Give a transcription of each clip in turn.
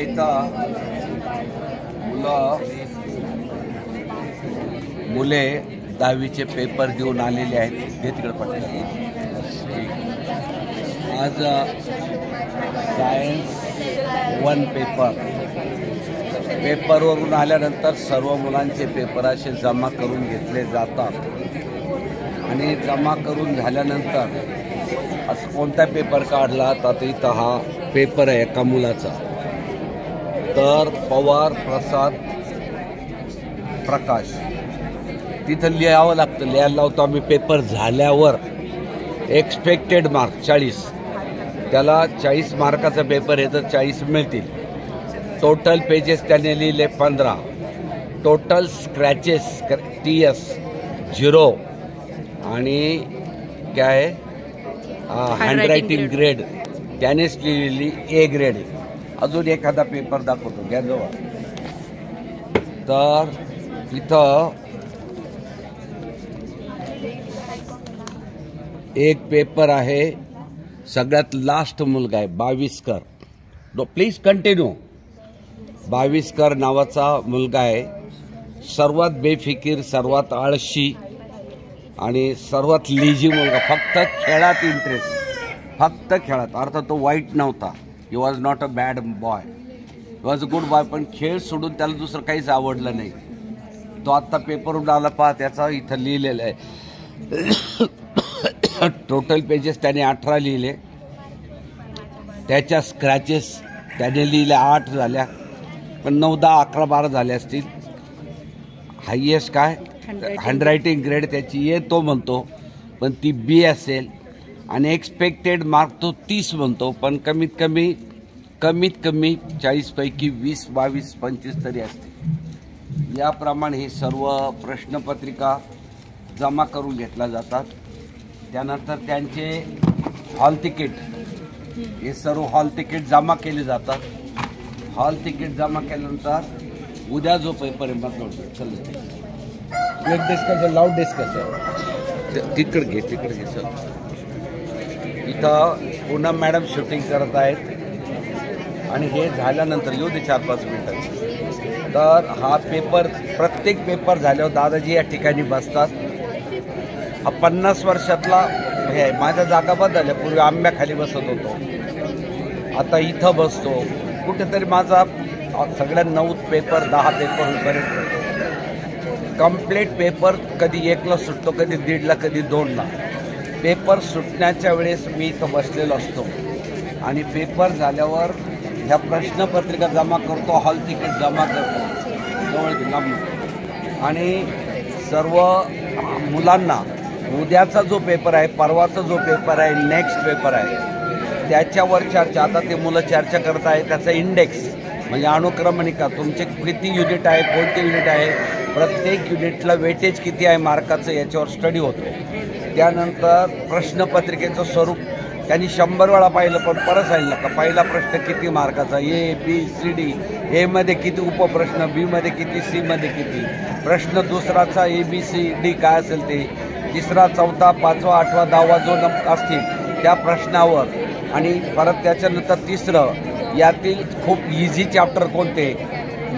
इथं मुले 10वीचे पेपर देऊन आलेले आहेत. ते तिकडे पडतात. आज सायन्स 1 पेपरवरून आल्यानंतर सर्व मुलांचे पेपर असे जमा करून घेतले जातात आणि जमा करून झाल्यानंतर असं कोणता पेपर काढला तर इथं हा पेपर आहे एका मुलाचा. तर पवार प्रसाद प्रकाश तिथं लिहावं लागतं. लिहायला लावतो आम्ही. पेपर झाल्यावर एक्सपेक्टेड मार्क 40. त्याला 40 मार्काचा पेपर आहे तर 40 मिळतील. टोटल पेजेस त्याने लिहिले 15. टोटल स्क्रॅचेस TS 0 आणि काय आहे हँडरायटिंग ग्रेड त्यानेच लिहिलेली A ग्रेड. अजून एखादा पेपर दाखवतो घ्या जवळ. तर इथं एक पेपर आहे. सगळ्यात लास्ट मुलगा आहे 22कर. Please continue. 22कर नावाचा मुलगा आहे. सर्वात बेफिकीर, सर्वात आळशी आणि सर्वात लेझी मुलगा. फक्त खेळात इंटरेस्ट. फक्त खेळात. अर्थात तो वाईट नव्हता. He was not a bad boy. He was a good boy. पण खेळ सोडून त्याला दुसरं काहीच आवडलं नाही. तो आत्ता पेपरवरून आला पहा. त्याचा इथं लिहिलेलं आहे. टोटल पेजेस त्याने 18 लिहिले. त्याच्या स्क्रॅचेस त्याने लिहिले 8 झाल्या. पण 9, 10, 11, 12 झाले असतील. हायएस्ट काय हँडरायटिंग ग्रेड त्याची ये तो म्हणतो पण ती B असेल. आणि एक्सपेक्टेड मार्क तो 30 म्हणतो. पण कमीत कमी 40 पैकी 20, 22, 25 तरी असते. याप्रमाणे हे सर्व प्रश्नपत्रिका जमा करून घेतल्या जातात. त्यानंतर त्यांचे हॉल तिकीट हे सर्व हॉल तिकीट जमा केले जातात. हॉल तिकीट जमा केल्यानंतर उद्या जो पेपर आहे मग एक डिस्कस लाऊड डिस्कस आहे. तिकडे घे सर. इथं पूनम मॅडम शूटिंग करत आहेत आणि हे झाल्यानंतर येऊ दे 4-5 मिनिटात. तर हा पेपर प्रत्येक पेपर झाल्यावर दादाजी या ठिकाणी बसतात. हा 50 वर्षातला हे आहे. माझ्या जागा बदलल्या. पूर्वी आंब्याखाली बसत होतो. आता इथं बसतो. कुठेतरी माझा सगळ्या 9 पेपर 10 पेपर होईपर्यंत कंप्लीट पेपर कधी 1ला सुटतो, कधी 1:30ला, कधी 2ला. पेपर सुटण्याच्या वेळेस मी इथं बसलेलो असतो आणि पेपर झाल्यावर ह्या प्रश्नपत्रिका जमा करतो. हॉल तिकीट जमा करतो जवळ आणि सर्व मुलांना उद्याचा जो पेपर आहे, परवाचा जो पेपर आहे, नेक्स्ट पेपर आहे त्याच्यावर चर्चा. आता ते मुलं चर्चा करत आहे. त्याचा इंडेक्स म्हणजे अनुक्रमणिका तुमचे किती युनिट आहे, कोणते युनिट आहे, प्रत्येक युनिटला वेटेज किती आहे मार्काचं याच्यावर स्टडी होतो. त्यानंतर प्रश्नपत्रिकेचं स्वरूप त्यांनी 100 वेळा पाहिलं पण परत सांगितलं का पहिला प्रश्न किती मार्काचा, A B C D, A मध्ये किती उपप्रश्न, B मध्ये किती, C मध्ये किती प्रश्न, दुसराचा A B C D काय असेल ते, तिसरा, चौथा, 5वा, 8वा, 10वा जो नंबर असतील त्या प्रश्नावर आणि परत त्याच्यानंतर तिसरं यातील खूप इझी चॅप्टर कोणते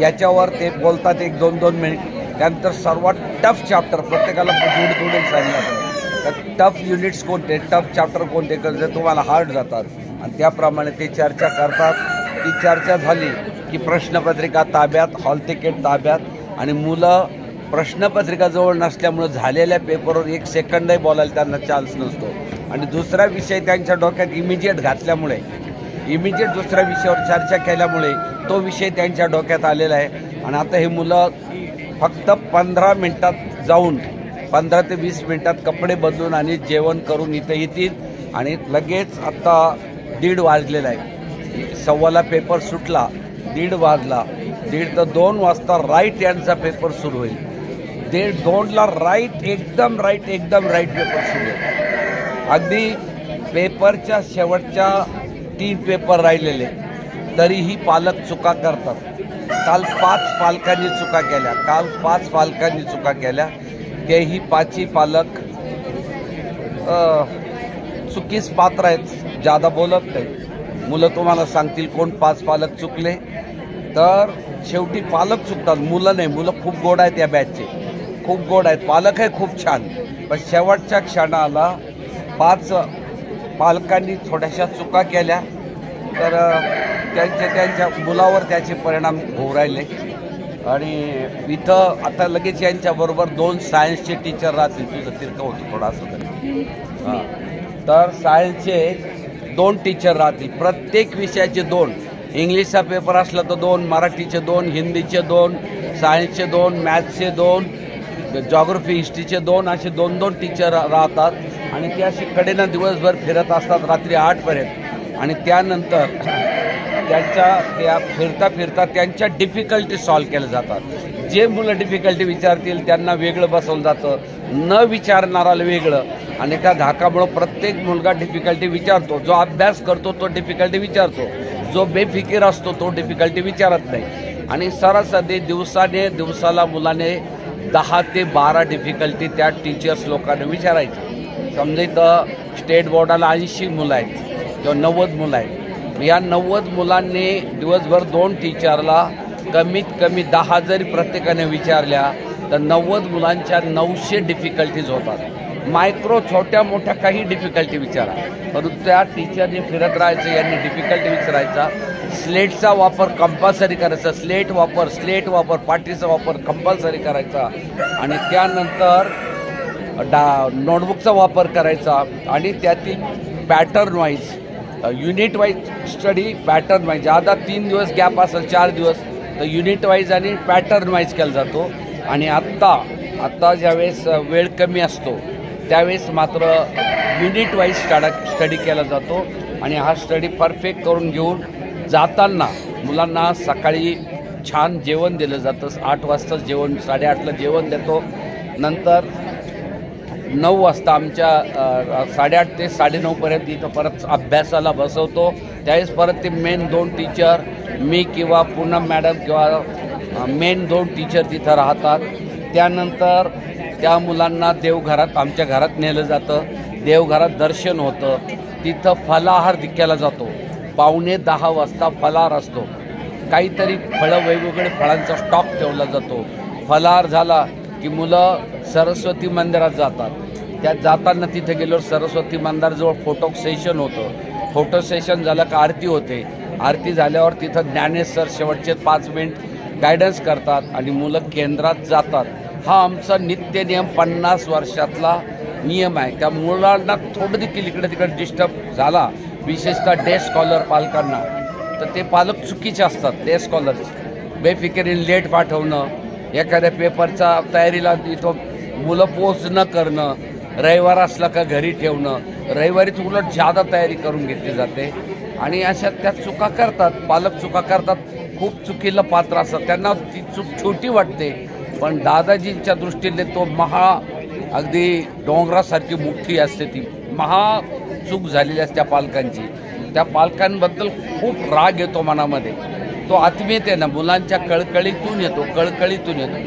याच्यावर ते बोलतात 1-2 मिनिट. त्यानंतर सर्वात टफ चॅप्टर प्रत्येकाला जोडून सांगितलं तर टफ युनिट्स कोणते, टफ चॅप्टर कोणते जे तुम्हाला हार्ड जातात आणि त्याप्रमाणे ते चर्चा करतात. ती चर्चा झाली की प्रश्नपत्रिका ताब्यात, हॉल तिकीट ताब्यात आणि मुलं प्रश्नपत्रिका जवळ नसल्यामुळं झालेल्या पेपरवर 1 सेकंडही बोलायला त्यांना चान्स नसतो आणि दुसरा विषय त्यांच्या डोक्यात इमिजिएट घातल्यामुळे इमिजिएट दुसऱ्या विषयावर चर्चा केल्यामुळे तो विषय त्यांच्या डोक्यात आलेला आहे. आणि आता हे मुलं फक्त 15 मिनिटात जाऊन 15 ते 20 मिनिटात कपडे बदलून आणि जेवण करून इथं येतील आणि लगेच आत्ता 1:30 वाजलेला आहे. 1:15ला पेपर सुटला, 1:30 वाजला, 1:30 ते 2 वाजता राईट यांचा पेपर सुरू होईल. 1:30ला राईट एकदम राईट पेपर सुरू होईल. अगदी पेपरच्या शेवटच्या 3 पेपर राहिलेले तरीही पालक चुका करतात. काल 5 पालकांनी चुका केल्या. तेही 5ही पालक चुकीस पात्र आहेत. जादा बोलत नाही. मुलं तुम्हाला सांगतील कोण 5 पालक चुकले तर शेवटी पालक चुकतात, मुलं नाही. मुलं खूप गोड आहेत या बॅचचे, खूप गोड आहेत, पालक आहे खूप छान. पण शेवटच्या क्षणाला 5 पालकांनी थोड्याशा चुका केल्या, तर त्यांच्या मुलावर त्याचे परिणाम होऊ राहिले. आणि इथं आता लगेच यांच्याबरोबर 2 सायन्सचे टीचर राहतील. तुझं तिरकं होतं थोडासा तरी. हां, तर सायन्सचे 2 टीचर राहतील, प्रत्येक विषयाचे 2. इंग्लिशचा पेपर असला तर 2, मराठीचे 2, हिंदीचे 2, सायन्सचे 2, मॅथ्सचे 2, जॉग्रफी हिस्ट्रीचे 2, असे 2-2 टीचर राहतात. आणि ते असे कडेनं दिवसभर फिरत असतात रात्री 8पर्यंत. आणि त्यानंतर त्या फिरता फिरता त्यांच्या डिफिकल्टी सॉल्व्ह केल्या जातात. जे मुलं डिफिकल्टी विचारतील त्यांना वेगळं बसवलं जातं, न विचारणाराला वेगळं. आणि त्या धाकामुळं प्रत्येक मुलगा डिफिकल्टी विचारतो. जो अभ्यास करतो तो डिफिकल्टी विचारतो, जो बेफिकीर असतो तो डिफिकल्टी विचारत नाही. आणि सरासरी दिवसाला मुलाने 10 ते 12 डिफिकल्टी त्या टीचर्स लोकांना विचारायची. समजा इथं स्टेट बोर्डाला 80 मुलं आहेत किंवा 90 मुलं आहेत. या 90 मुलांनी दिवसभर 2 टीचरला कमीत कमी 10 जरी प्रत्येकाने विचारल्या तर 90 मुलांच्या 900 डिफिकल्टीज होतात. मायक्रो छोट्या मोठ्या काही डिफिकल्टी विचारा, परंतु त्या टीचरने फिरत राहायचं, यांनी डिफिकल्टी विचारायचा. स्लेटचा वापर कंपल्सरी करायचा, स्लेट वापर, पाटीचा वापर कंपल्सरी करायचा. आणि त्यानंतर नोटबुकचा वापर करायचा. आणि त्यातील pattern wise, unit wise study, pattern wise. ज्यादा 3 दिवस गॅप असेल, 4 दिवस, तर युनिट वाईज आणि पॅटर्न वाईज केला जातो. आणि आत्ता ज्यावेळेस वेळ कमी असतो त्यावेळेस मात्र युनिट वाईज स्टडी केला जातो. आणि हा स्टडी परफेक्ट करून घेऊन जाताना मुलांना सकाळी छान जेवण दिलं जातं. 8 वाजता जेवण, 8:30ला जेवण देतो. नंतर 9 वाजता आमच्या 8:30 ते 9:30पर्यंत इथं परत अभ्यासाला बसवतो. त्यावेळेस परत ते मेन 2 टीचर, मी किंवा पूनम मॅडम किंवा मेन 2 टीचर तिथं राहतात. त्यानंतर त्या मुलांना देवघरात, आमच्या घरात नेलं जातं. देवघरात दर्शन होतं. तिथं फलाहार केला जातो. 9:45 वाजता फलाहार असतो. काहीतरी फळं, वेगवेगळे फळांचा स्टॉक ठेवला जातो. फलाहार झाला की मुलं सरस्वती मंदिरात जातात. त्यात जाताना तिथे गेल्यावर सरस्वती मंदिराजवळ फोटो सेशन होतं. फोटो सेशन झालं का आरती होते. आरती झाल्यावर तिथं ज्ञानेश्वर शेवटचे 5 मिनिट गायडन्स करतात आणि मुलं केंद्रात जातात. हा आमचा नित्य नियम 50 वर्षातला नियम आहे. त्या मुलांना थोडं देखील इकडे तिकडे डिस्टर्ब झाला, विशेषतः डे स्कॉलर पालकांना, तर ते पालक चुकीचे असतात. डे स्कॉलर बेफिकिरीने लेट पाठवणं, एखाद्या पेपरच्या तयारीला इथं मुलं पोच न करणं, रविवार असला का घरी ठेवणं, रविवारीच उलट जादा तयारी करून घेतली जाते. आणि अशा त्या चुका करतात, पालक चुका करतात, खूप चुकीला पात्र असतात. त्यांना ती चूक छोटी वाटते, पण दादाजींच्या दृष्टीने तो अगदी डोंगरासारखी मोठी असते. ती चूक झालेली असते त्या पालकांची. त्या पालकांबद्दल खूप राग येतो मनामध्ये. तो आत्मीयतेनं मुलांच्या कळकळीतून येतो,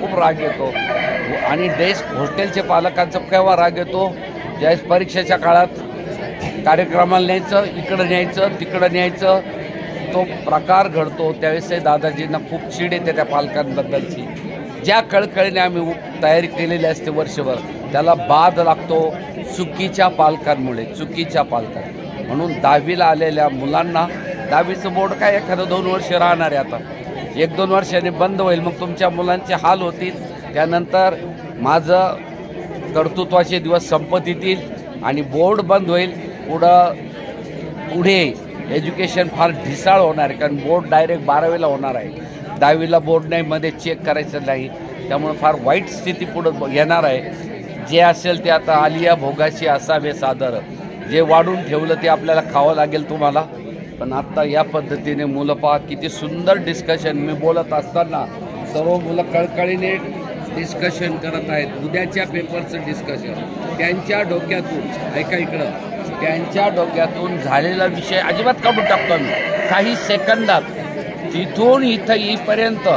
खूप राग येतो. आणि हॉस्टेलचे पालकांचा केव्हा राग येतो, ज्यावेळेस परीक्षेच्या काळात कार्यक्रमाला न्यायचं, इकडं न्यायचं, तिकडं न्यायचं, तो प्रकार घडतो. त्यावेळेस दादाजींना खूप चीड येते त्या पालकांबद्दलची. ज्या कळकळीने आम्ही तयारी केलेली असते वर्षभर, त्याला बाद लागतो चुकीच्या पालकांमुळे. म्हणून 10वीला आलेल्या मुलांना, 10वीचं बोर्ड काय एखादं 2 वर्ष राहणार आहे. आता 1-2 वर्षांनी बंद होईल, मग तुमच्या मुलांचे हाल होतील. त्यानंतर माझं कर्तृत्वाचे दिवस संपत येतील आणि बोर्ड बंद होईल. पुढे एज्युकेशन फार ढिसाळ होणार आहे, कारण बोर्ड डायरेक्ट 12वीला होणार आहे. 10वीला बोर्ड नाही, मध्ये चेक करायचं नाही. त्यामुळे फार वाईट स्थिती पुढं येणार आहे. जे असेल ते आता आलिया भोगाशी असावे सादर. जे वाढून ठेवलं ते आपल्याला खावं लागेल तुम्हाला. पण आत्ता या पद्धतीने मुलं पहा किती सुंदर डिस्कशन. मी बोलत असताना सर्व मुलं कळकळीने डिस्कशन करत आहेत. उद्याच्या पेपरचं डिस्कशन त्यांच्या डोक्यातून, ऐका इकडं, त्यांच्या डोक्यातून झालेला विषय अजिबात काढून टाकतो मी. काही सेकंदात तिथून इथं येईपर्यंत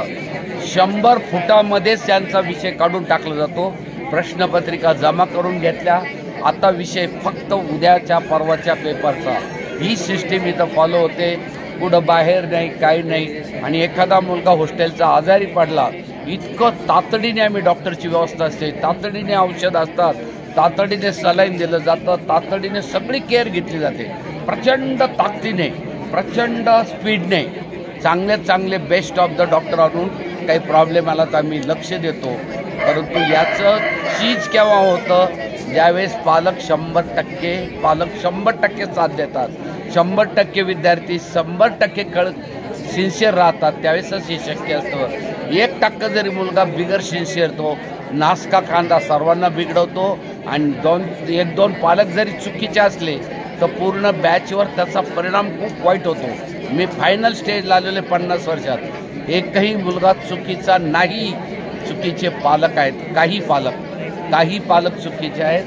100 फुटामध्येच त्यांचा विषय काढून टाकला जातो. प्रश्नपत्रिका जमा करून घेतल्या. आता विषय फक्त उद्याच्या परवाच्या पेपरचा. ही सिस्टीम इथं फॉलो होते. कुठं बाहेर नाही, काही नाही. आणि एखादा मुलगा हॉस्टेलचा आजारी पडला, इतकं तातडीने आम्ही डॉक्टरची व्यवस्था असते, तातडीने औषध असतात, तातडीने सलाईन दिलं जातं, तातडीने सगळी केअर घेतली जाते. प्रचंड ताकदीने, प्रचंड स्पीडने चांगले बेस्ट ऑफ द डॉक्टर आणून काही प्रॉब्लेम आला तर आम्ही लक्ष देतो. परंतु याचं चीज केव्हा होतं, ज्यावेळेस पालक 100% साथ देतात, 100% विद्यार्थी 100% सिन्सिअर राहतात, त्यावेळेसच हे शक्य असतं. 1% जरी मुलगा बिगर सिन्सिअर तो नासका कांदा सर्वांना बिघडवतो. आणि एक दोन पालक जरी चुकीचे असले तर पूर्ण बॅचवर त्याचा परिणाम खूप वाईट होतो. मी फायनल स्टेजला आलेले 50 वर्षात एकही मुलगा चुकीचा नाही. चुकीचे पालक आहेत, काही पालक चुकीचे आहेत.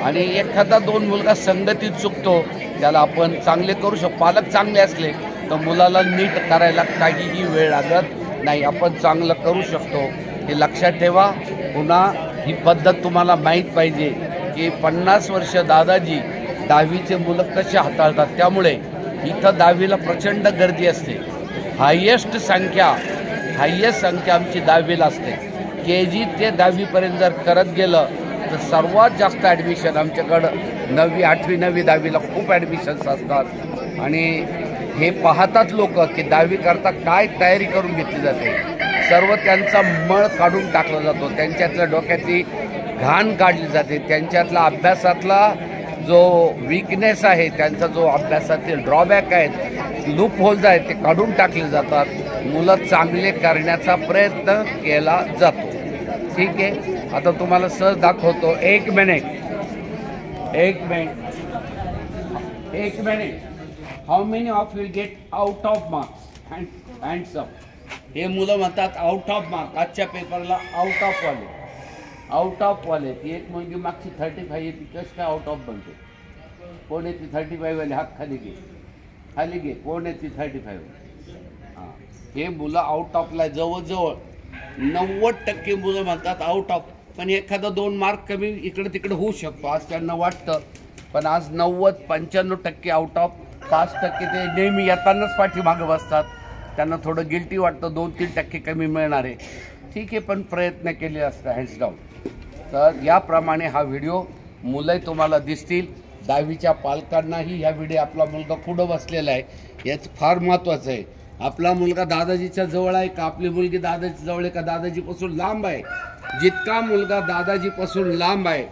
आणि एखादा दोन मुलगा संगतीत चुकतो, त्याला आपण चांगले करू शकतो. पालक चांगले असले तर मुलाला नीट करायला काहीही वेळ लागत नाही, आपण चांगलं करू शकतो. हे लक्षात ठेवा. पुन्हा ही पद्धत तुम्हाला माहीत पाहिजे की 50 वर्ष दादाजी 10वीचे मुलं कसे हाताळतात. त्यामुळे इथं 10वीला प्रचंड गर्दी असते. हायेस्ट संख्या आमची 10वीला असते. KG ते 10वीपर्यंत जर करत गेलं तर सर्वात जास्त ॲडमिशन आमच्याकडं 9वी, 8वी, 9वी, 10वीला खूप ॲडमिशन्स असतात. आणि हे पाहतात लोक की 10वी करता काय तयारी करून घेतली जाते. सर्व त्यांचा मळ काढून टाकला जातो, त्यांच्यातल्या डोक्यातली घाण काढली जाते, त्यांच्यातला अभ्यासातला जो वीकनेस आहे, त्यांचा जो अभ्यासातील ड्रॉबॅक आहेत, लूप होल्स आहेत, ते काढून टाकले जातात. मुलं चांगले करण्याचा प्रयत्न केला जातो. ठीक आहे, आता तुम्हाला सहज दाखवतो. एक minute. How many of will get out of marks? Hands up. हे मुलं म्हणतात आउट ऑफ मार्क. आजच्या पेपरला आउट ऑफ वाले ती एक मुलगी मागची 35 येते, कशी काय आउट ऑफ बनते? कोण येते 35 वाले? हात खाली घे. कोण येते 35? हां, हे मुलं आउट ऑफला जवळजवळ 90% मुलं म्हणतात आउट ऑफ. पण एखादा 2 मार्क कमी इकडं तिकडं होऊ शकतो, आज त्यांना वाटतं. पण आज 90-95% आउट ऑफ. 5% ते नेहमी येतानाच पाठीमागं बसतात, त्यांना थोडं गिल्टी वाटतं, 2-3% कमी मिळणार आहे. ठीक आहे, पण प्रयत्न केले असतात. Hands down. तर याप्रमाणे हा व्हिडिओ मुलंही तुम्हाला दिसतील. 10वीच्या पालकांनाही ह्या व्हिडिओ आपला मुलगा पुढं बसलेला आहे याचं फार महत्त्वाचं आहे. आपला मुलगा दादाजीच्या जवळ आहे का, आपली मुलगी दादाजी जवळ आहे का, दादाजीपासून लांब आहे? जितका मुलगा दादाजीपासून लांब आहे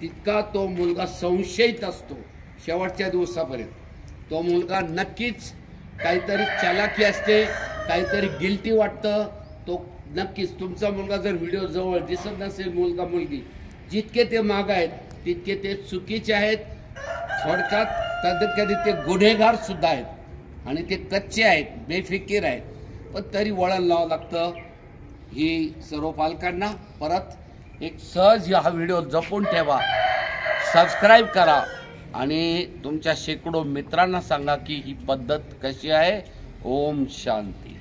तितका तो मुलगा संशयित असतो शेवटच्या दिवसापर्यंत. तो मुलगा नक्कीच काहीतरी चालाकी असते, काहीतरी गिल्टी वाटतं. तो नक्कीच तुमचा मुलगा जर व्हिडिओ जवळ दिसत नसेल, मुलगा मुलगी जितके ते माग आहेत तितके ते चुकीचे आहेत. थोडक्यात कधी ते गुन्हेगार सुद्धा आहेत आणि ते कच्चे आहेत, बेफिकीर आहेत. पण तरी वळण लावावं लागतं. ही सर्व पालकांना परत एक सहज हा व्हिडिओ जपून ठेवा, सबस्क्राईब करा आणि तुमच्या शेकडो मित्रांना सांगा की ही पद्धत कशी आहे. ओम शांती.